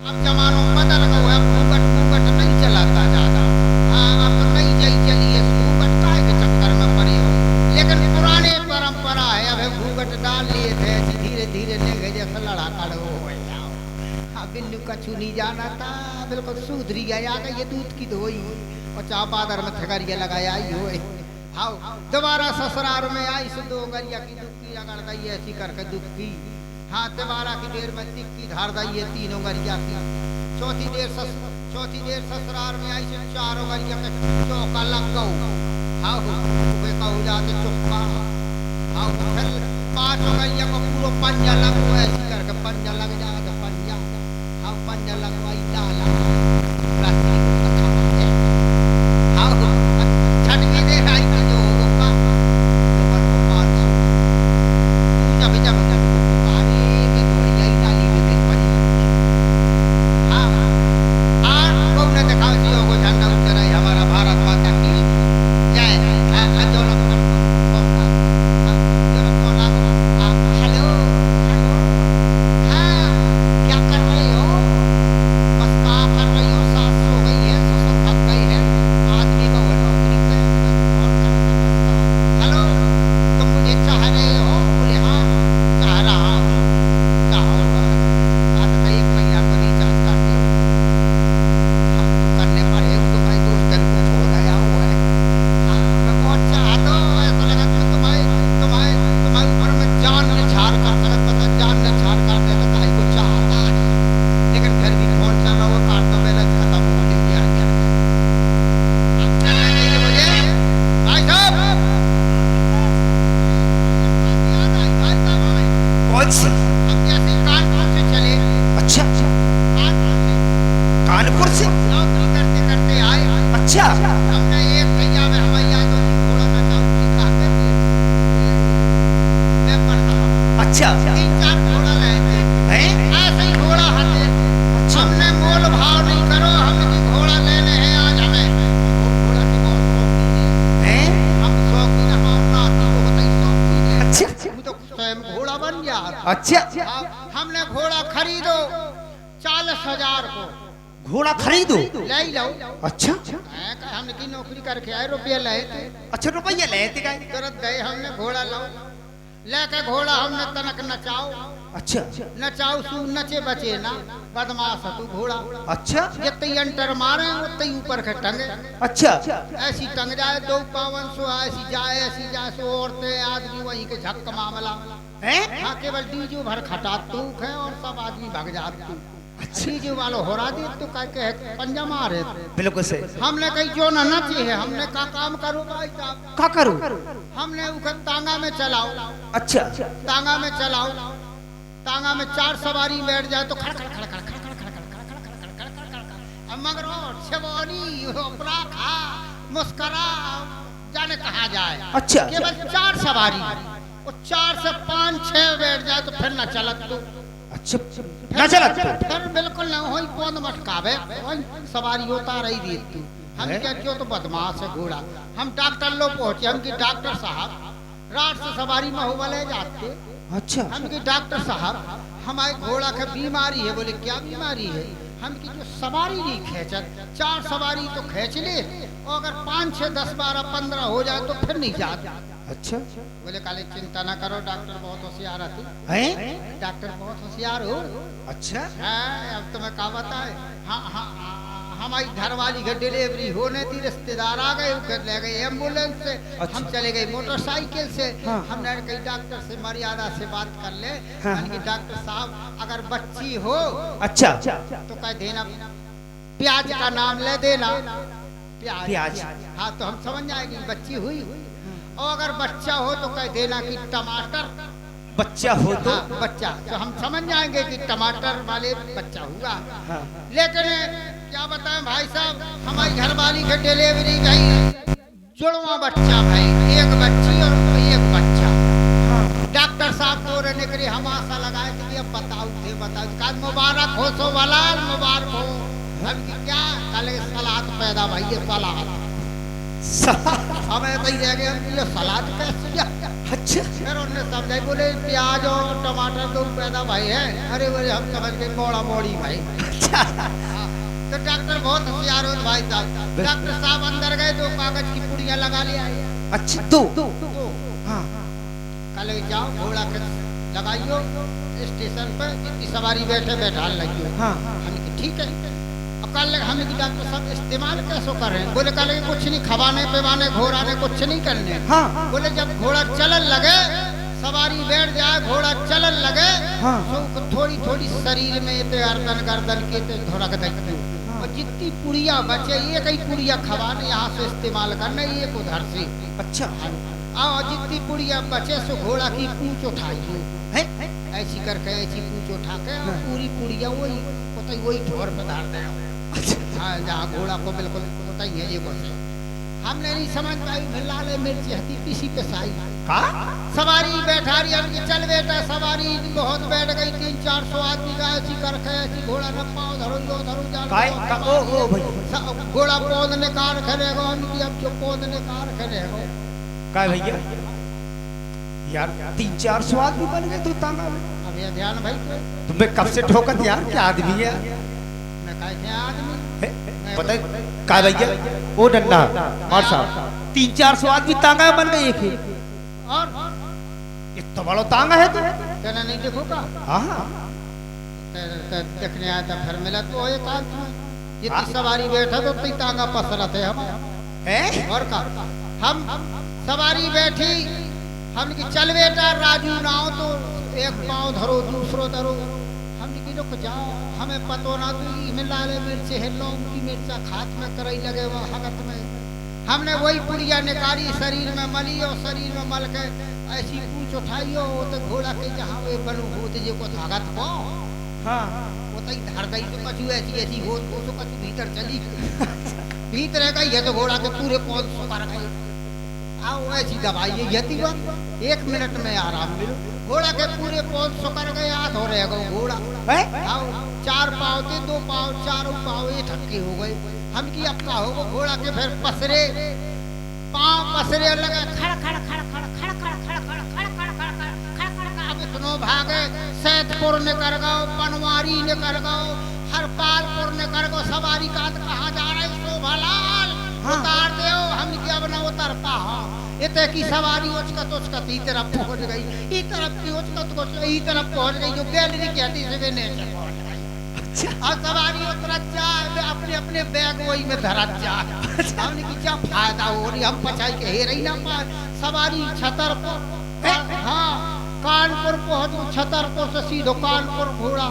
अब जमानो बदल गयो है, घूंघट घूंघट नहीं चलाता ज्यादा। हाँ, अब तो नई जई चली है, घूंघट काहे के चक्कर में पड़ी हो। लेकिन पुराने परंपरा है, अब घूंघट डाल लिए थे, धीरे धीरे ले गए जैसे लड़ा खड़ो हो जाओ। हाँ, बिल्लू कछु नहीं जाना था, बिल्कुल सुधरी गया कि ये दूध की धोई और चापादर में थगरिया लगाया ही हो। हाँ, दोबारा ससुराल में आई से 2 गरिया की दुखी रगड़ गई ऐसी करके दुखी। हाँ, दोबारा की देर में तिक्की धार गई है 3 गरिया की। चौथी देर ससुराल में आई से 4 गरिया के चौका लग गऊ। हाँ, वे कहू जाते चुप्पा। हाँ, फिर 5 गरिया को पूरा पंजा लग ऐसी करके पंजा लग जाए पंजा। हाँ, पंजा लगवाई डाला छटके दे आई जो होगा जब जब कानपुर से करते करते आए। अच्छा, हमने एक भैया में हमारे तो घोड़ा में सिखा के मैं पढ़ता हूँ। अच्छा 3-4 घोड़ा लाए थे, ऐसे ही घोड़ा हाथे। अच्छा, हमने मोल भाव नहीं करो, हमने घोड़ा लेने हैं आज हमें। घोड़ा की बहुत शौकीन है, हम शौकीन हमारे नाती को बताइए शौकीन है। अच्छा वो तो स्वयं घोड़ा बन गया। अच्छा, हमने घोड़ा खरीदो 40,000 को। घोड़ा खरीदो ले लो। अच्छा, हमने की नौकरी करके आए, रुपया लाए थे। अच्छा रुपया लेते गए। तुरंत गए हमने घोड़ा लाओ लेके घोड़ा हमने तनक नचाओ। अच्छा नचाओ सू नचे बचे ना, बदमाश है तू घोड़ा। अच्छा, जितनी अंटर मारे उतनी ऊपर के टंगे। अच्छा ऐसी टंग जाए 2 पावन सो ऐसी जाए सो औरतें आदमी वहीं के झक मामला हैं। हाँ, केवल डीजो भर खटा तू है और सब आदमी भग जात तू। अच्छा, डीजे वालों हो रहा दे तो कह पंजा मारे। बिल्कुल सही। हमने कही जो न नची है, हमने का काम करो भाई साहब। क्या करूं? हमने उखत तांगा में चलाओ। अच्छा, तांगा में चलाओ, तांगा में 4 सवारी बैठ जाए तो खड़ खड़ खड़ खड़ खड़ खड़ खड़ खड़ खड़ खड़ खड़ खड़ मगर छबोनी उपरा खा मुस्करा जाने कहाँ जाए। अच्छा, केवल 4 सवारी और 4 से 5-6 बैठ जाए तो फिर न चलत तू। अच्छा ना चला फिर बिल्कुल न हो कौन मटकावे सवारी होता रही दी तू। हम क्या क्यों तो बदमाश है घोड़ा। हम डॉक्टर लोग पहुंचे, हम की डॉक्टर साहब रात से सवारी में हो ले जाते। अच्छा, हम की डॉक्टर साहब हमारे घोड़ा की बीमारी है। बोले क्या बीमारी है? हम की जो सवारी नहीं खेचत, 4 सवारी तो खेच ले और अगर 5, 6, 10, 12, 15 हो जाए तो फिर नहीं जाते। अच्छा, बोले काले चिंता ना करो, डॉक्टर बहुत होशियार आती हैं। डॉक्टर बहुत होशियार हो। अच्छा, अब तुम्हें क्या बताए। हाँ हाँ, हमारी घर वाली की डिलीवरी होने थी, रिश्तेदार आ गए, फिर ले गए एम्बुलेंस से। अच्छा। हम चले गए मोटरसाइकिल से। हाँ। हमने कही डॉक्टर से मर्यादा से बात कर ले। हाँ। कि डॉक्टर साहब अगर बच्ची हो अच्छा, तो कह देना प्याज का नाम ले देना। प्याज। हाँ, तो हम समझ जाएंगे बच्ची हुई। और अगर बच्चा हो तो कह देना कि टमाटर। बच्चा हो तो हाँ, बच्चा तो हम समझ जाएंगे कि टमाटर वाले बच्चा हुआ। हाँ। लेकिन क्या बताएं भाई साहब, हमारी घरवाली की डिलीवरी गई जुड़वा बच्चा भाई, एक बच्ची और एक बच्चा। हाँ। डॉक्टर साहब तो निकले, हम आशा लगाए थे अब बताओ कल मुबारक हो सो वलाल मुबारक हो। हम क्या कल सलाद पैदा भाई, ये सलाद हमें तो ही रह गए हम ये सलाद कैसे अच्छा फिर उन्होंने समझाई बोले प्याज और टमाटर तो पैदा भाई है अरे बोले हम समझ गए मोड़ा मोड़ी भाई तो डॉक्टर बहुत होशियार हो भाई साहब डॉक्टर साहब अंदर गए तो कागज की पुड़िया लगा लिया अच्छा दो हाँ कल जाओ घोड़ा के लगाइयो स्टेशन पर जितनी सवारी बैठे बैठा लगियो हाँ हमने कहा ठीक है अब कल हमने की डॉक्टर साहब इस्तेमाल कैसे कर रहे हैं बोले कल कुछ नहीं खवाने पिवाने घोड़ाने कुछ नहीं करने हाँ बोले जब घोड़ा चलन लगे सवारी बैठ जाए घोड़ा चलन लगे हाँ। तो थोड़ी थोड़ी शरीर में ते गर्दन गर्दन के ते थोड़ा देखते और जितनी पुड़िया बचे एक ही पुड़िया खवाने यहाँ से इस्तेमाल करना एक उधर से अच्छा और जितनी पुड़िया बचे सो घोड़ा की पूंछ उठाइए है ऐसी करके ऐसी पूंछ उठा के और पूरी पुड़िया वही ठोर पे डाल दे हाँ जहाँ घोड़ा को बिल्कुल होता ही है ये कुछ हमने नहीं समझ पाई लाल मिर्ची हती पीसी पे साई का सवारी बैठा रही हमकी चल बेटा सवारी बहुत बैठ गई 300-400 आदमी का ऐसी करके ऐसी घोड़ा न पाओ धरो यो धरो काय का ओ जा घोड़ा पौध ने कार खड़ेगा हमकी अब जो पौध ने कार खड़ेगा काय भैया यार 300-400 आदमी बन गए तू तांगा में अब ये ध्यान भाई तुम्हें कब से ठोकत यार क्या आदमी है मैं कहा क्या आदमी पता है काय भैया ओ डंडा और साहब 300-400 आदमी तांगा में बन गए एक ही और इतना बड़ा तांगा है तू कहना नहीं देखोगा हाँ देखने आया था फिर मिला तो एक आदमी जितनी सवारी बैठा तो उतनी तांगा पसरा थे हम हैं और का हम सवारी बैठी हम की चल बेटा राजू नाव तो एक पाँव धरो दूसरो धरो हम की रुक जाओ हमें पतो ना तू मिला ले मिर्च है लौंग की मिर्चा खात में करई लगे वो हगत में हमने वही पुड़िया निकाली शरीर में मली और शरीर में मल के ऐसी पूंछ उठाई हो तो घोड़ा के जहाँ वे बनू होते जो को धागत को हाँ वो तो धर गई तो कछु ऐसी ऐसी हो तो कछु भीतर चली भीतर गई है तो घोड़ा के पूरे पौध सुकर गए आओ ऐसी दवाई यति बात 1 मिनट में आराम मिलो घोड़ा के पूरे पौध सुकर गए हाथ हो रहे गो घोड़ा आओ 4 पाँव थे 2 पाँव 4 पाँव ये ठक्के हो गए हम की अब का होगा घोड़ा के फिर पसरे पाँव पसरे लगा खड़ खड़ खड़ खड़ खड़ खड़ खड़ खड़ खड़ खड़ खड़ खड़ खड़ खड़ अब इतनो भागे सैदपुर ने कर गो पनवारी ने कर गो हरपालपुर ने कर गो सवारी का कहाँ जा रहे शोभालाल उतार दे हम की अब न उतर पाओ इतने की सवारी उचकत ई तरफ पहुंच गई ई तरफ की उचकत ई तरफ पहुंच गई जो गैलरी की हटी से नीचे पहुंच गई और सवारी उतरत जाए अपने अपने बैग वही में धरत जाए हमने की क्या फायदा हो रही हम पछाई के हे रही ना पार सवारी छतरपुर हाँ कानपुर पहुंच छतरपुर से सीधो कानपुर घोड़ा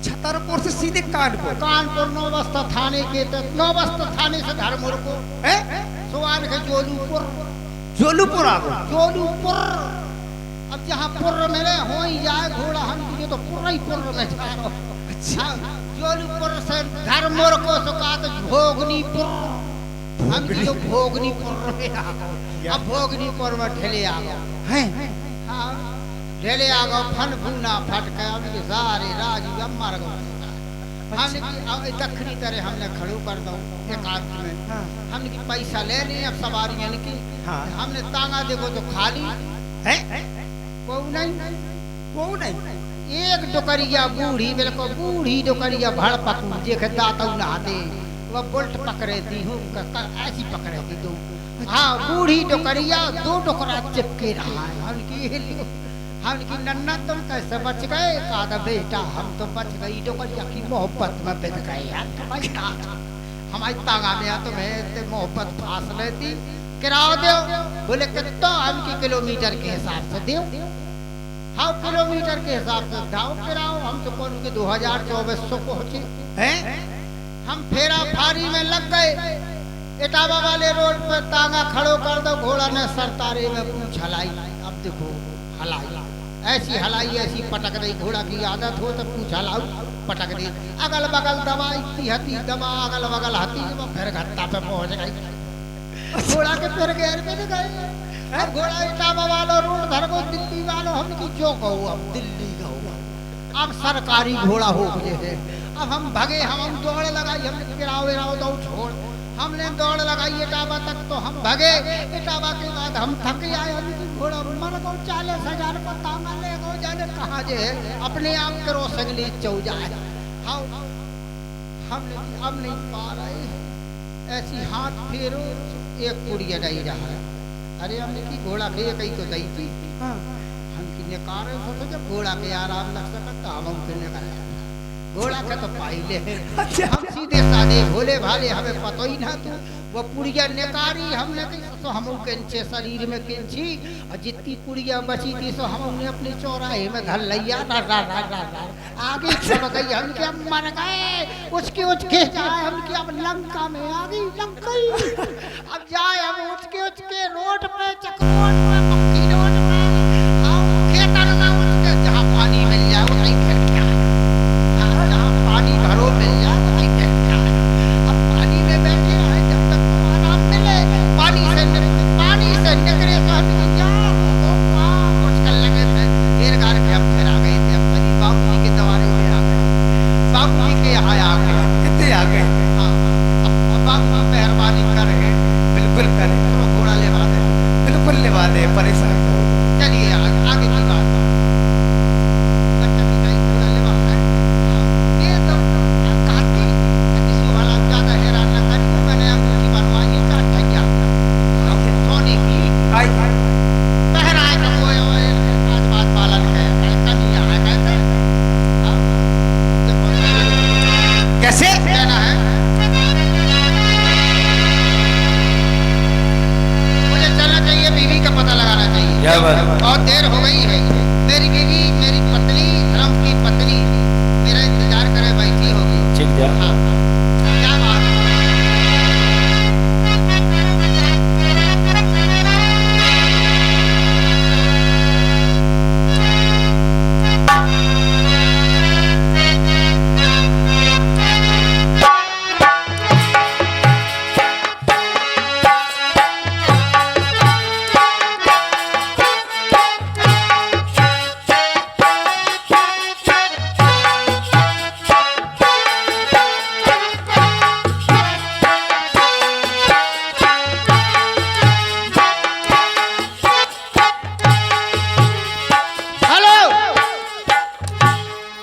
छतरपुर से सीधे कानपुर नौबस्ता थाने के तक नौबस्ता थाने से धर्मपुर को सुवान के जोलूपुर आ गए जोलूपुर अब जहाँ पुर मिले हो ही जाए घोड़ा हम ये तो पूरा ही पुर में जा रहा अच्छा जोलूपुर से धर्मपुर को सुखा तो भोगनीपुर हम जो भोगनीपुर में आ गए अब भोगनीपुर में ढेले आ गए हैं हाँ ढेले आ गए फन फूना फट के हमने सारे राजू मर गए हमने दक्षिणी तरह हमने खड़ू कर दो एकांत में हमने की पैसा ले लिए अब सवारी की हमने तांगा देखो तो खाली है को नहीं एक डोकरिया बूढ़ी बिल्कुल बूढ़ी डोकरिया भड़ पकू जे के दांत नहाते वह बोल्ट पकड़े थी हूँ ऐसी पकड़े थी दो हाँ बूढ़ी डोकरिया 2 डोकरा चिपके रहा है हमकी नन्ना तुम कैसे बच गए कहा बेटा हम तो बच गई डोकरिया की मोहब्बत में बिक गए यार हमारी तांगा में तुम्हें मोहब्बत फांस लेती किराया दो बोले कितना हमकी किलोमीटर के हिसाब से दो हाँ किलोमीटर के हिसाब से दाओ किराओ हम तो कौन के 2400 पहुंचे हैं हम फेरा फारी में लग गए इटावा वाले रोड पर तांगा खड़ो कर दो घोड़ा ने सरतारे में पूछ हलाई अब देखो हलाई ऐसी हलाई ऐसी पटक रही घोड़ा की आदत हो तो पूछ हलाऊ पटक दी अगल बगल दवा इतनी हती दवा अगल बगल हती फिर घट्टा पे पहुंच गई घोड़ा के फिर गैर में गए अब घोड़ा इटावा वालों रोड धर को दिल्ली वालों हम की जो कहो अब दिल्ली का अब सरकारी घोड़ा हो गए है अब हम भगे हम दौड़ लगाई हमने गिराओ गिराओ दो छोड़ हमने दौड़ लगाई इटावा तक तो हम भगे। इटावा के बाद हम थक आए, घोड़ा मर गो 40,000 को तांगा ले गो जाने कहाँ जे अपने आप करो सगली चौ जाए। हमने अब नहीं पा रहे, ऐसी हाथ फेरो एक पुड़िया नहीं रहा है। अरे हमने की घोड़ा के कहीं तो गई थी, हम किन्ने कार सोचो जब घोड़ा के आराम लग सकता हम किन्ने कर घोड़ा का तो पाइले हम सीधे साधे भोले भाले, हमें पता ही ना तू वो पुड़िया निकारी हमने तो हम किंचे शरीर में किंची और जितनी पुड़िया बची थी सो हमने अपने चौराहे में धर लिया आगे चल गई। हम क्या मर गए उसके जाए, हम क्या अब लंका में आ गई लंका अब जाए हम उसके रोड पे चक्रोट पे पक्की रोड पे खेतर में उसके जहाँ पानी मिल जाए वो नहीं फेंकता, जहाँ पानी भरो मिल जाए वो नहीं फेंकता। अब पानी में बैठे हैं जब तक आराम मिले, पानी से निकले तो हम जाओ कुछ कर लगे थे देर गार के हम फिर आ गए थे। अब सभी बाबू जी के दवारे में आ गए, बाबू जी के यहाँ आ गए, कितने आ गए? हाँ अब बाबू जी मेहरबानी करे, बिल्कुल करे, तो घोड़ा लेवा दे, बिल्कुल लेवा दे, परेशान करो। चलिए आगे की बात। बच्चा की गाय घोड़ा लेवा है, ये तो काटी किसी वाला ज्यादा हैरान न करी, मैंने अंगूठी बनवाई है 4 ठैया सोने की पहराए तो वो आज बात पालन है कन्या है कहते हैं। कैसे कहना है मुझे चलना चाहिए, बीवी का पता लगाना चाहिए। क्या बात? बहुत देर हो गई है, मेरी बीवी मेरी पत्नी धर्म की पत्नी मेरा इंतजार करे बैठी होगी। ठीक जा। हाँ